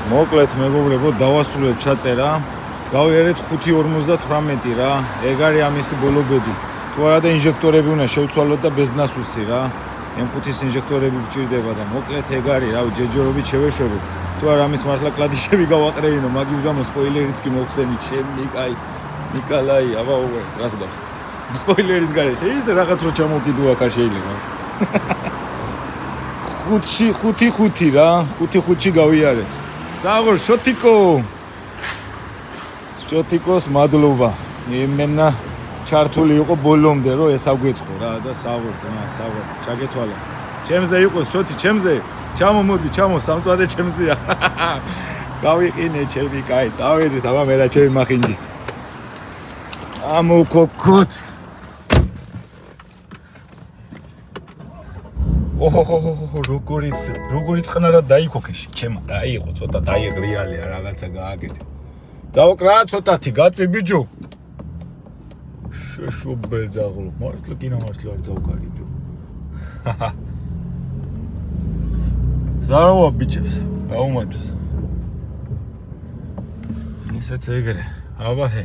მოკლედ მეგობრებო, დავასრულეთ ჩაწერა. გავიარეთ 5:58 რა. ეგ არის ამისი ბოლო ბედი. თუ არა და ინჟექტორები უნდა შევცვალოთ და ბეზნასუსი რა. M5-ის ინჟექტორები გჭირდება და მოკლედ ეგ არის, რავი, ჯეჯორობით შევეშვებით. თუ არა ამის მართლა კლადიშები გავაყრეინო, მაგის გამო სპოილერიც კი მოგხსენით ჩემი, აი, ნიკოლაი, აბა უღე, რას გავს. სპოილერის გარეშე ის რაღაც რო ჩამოკიდო აქ არ შეიძლება. 5-5 რა, 5-5 გავიარეთ. საღორ შოთიკოს მადლობა. იმენა ჩართული იყო ბოლომდე რომ ეს აგვეწყო რა და საღორ ჩაგეთვალა. ჩემზე იყოს შოთი, ჩემზე. ჩამო მოდი, ჩამო, სამწვადე ჩემზეა. გავიყინე ჩემი, კაი, წავედით, აბა მე და ჩემი მახინჯი. ამოკოკოთ. როგორიც ხნარად დაიქოქეში, ჩემ რა იყო, ცოტა დაიღრიალია რაღაცა გააკეთე. დავკრა ცოტათი, გაწი ბიჯო. შეშობელძაღლო, მართლა კინომართლა არ წავკარი ბიჯო. ზაროვა ბიჭებს, გაუმაჯოს. ისეც ეგრე, აბა ჰე.